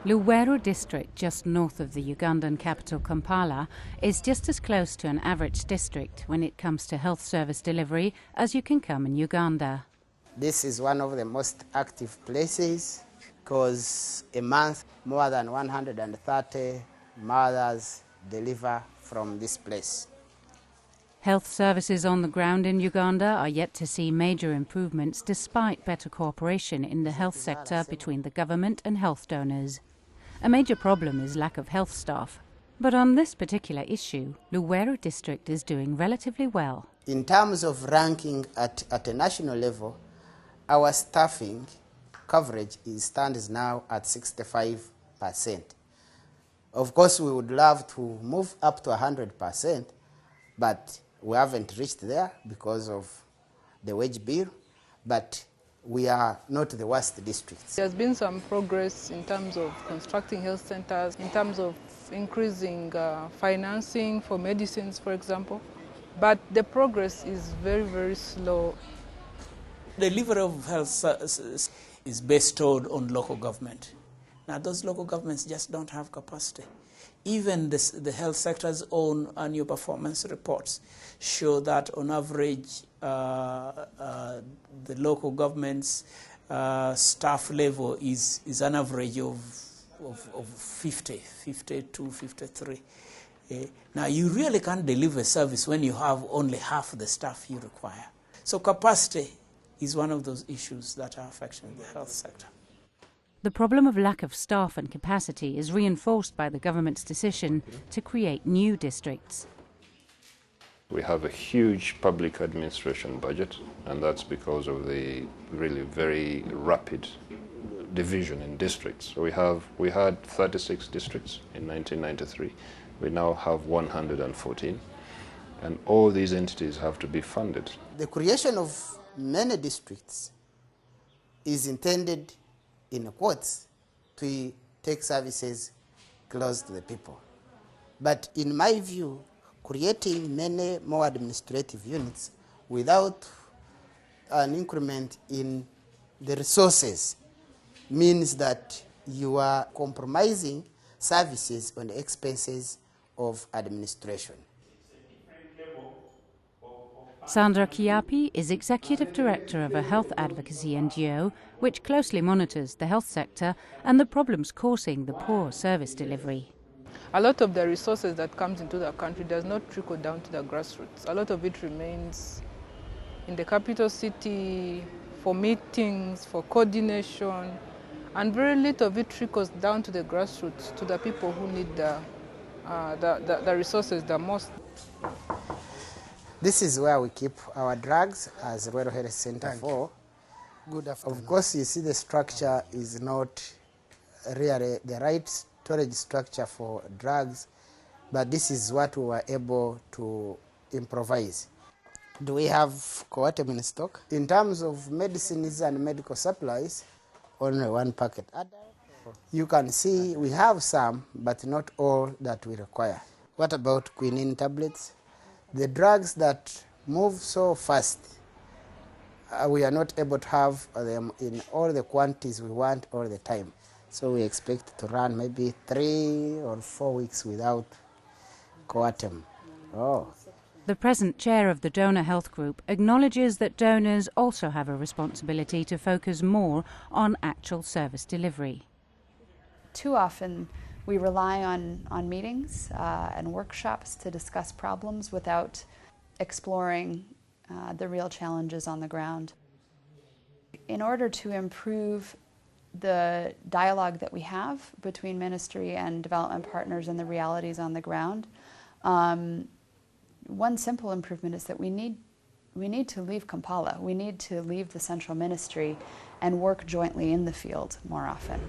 Luwero district, just north of the Ugandan capital Kampala, is just as close to an average district when it comes to health service delivery as you can come in Uganda. This is one of the most active places because a month more than 130 mothers deliver from this place. Health services on the ground in Uganda are yet to see major improvements despite better cooperation in the health sector between the government and health donors. A major problem is lack of health staff. But on this particular issue, Luwero district is doing relatively well. In terms of ranking at a national level, our staffing coverage stands now at 65%. Of course, we would love to move up to 100%, but we haven't reached there because of the wage bill, but we are not the worst districts. There's been some progress in terms of constructing health centers, in terms of increasing financing for medicines, for example, but the progress is very, very slow. The delivery of health services is bestowed on local government. Now, those local governments just don't have capacity. Even the health sector's own annual performance reports show that on average, the local government's staff level is an average of 50 to 53. Now, you really can't deliver service when you have only half the staff you require. So capacity is one of those issues that are affecting the health sector. The problem of lack of staff and capacity is reinforced by the government's decision to create new districts. We have a huge public administration budget, and that's because of the really very rapid division in districts. So we had 36 districts in 1993. We now have 114, and all these entities have to be funded. The creation of many districts is intended, in quotes, to take services close to the people. But in my view, creating many more administrative units without an increment in the resources means that you are compromising services on the expenses of administration. Sandra Kiapi is Executive Director of a health advocacy NGO which closely monitors the health sector and the problems causing the poor service delivery. A lot of the resources that comes into the country does not trickle down to the grassroots. A lot of it remains in the capital city for meetings, for coordination, and very little of it trickles down to the grassroots, to the people who need the resources the most. This is where we keep our drugs as Luwero Health Center for. Good afternoon. Of course, you see the structure is not really the right storage structure for drugs, but this is what we were able to improvise. Do we have coatem in stock? In terms of medicines and medical supplies, only one packet. You can see we have some, but not all that we require. What about quinine tablets? The drugs that move so fast, we are not able to have them in all the quantities we want all the time. So we expect to run maybe 3 or 4 weeks without coatem. The present chair of the Donor Health Group acknowledges that donors also have a responsibility to focus more on actual service delivery. Too often we rely on meetings and workshops to discuss problems without exploring the real challenges on the ground. In order to improve the dialogue that we have between ministry and development partners and the realities on the ground, one simple improvement is that we need to leave Kampala. We need to leave the central ministry and work jointly in the field more often.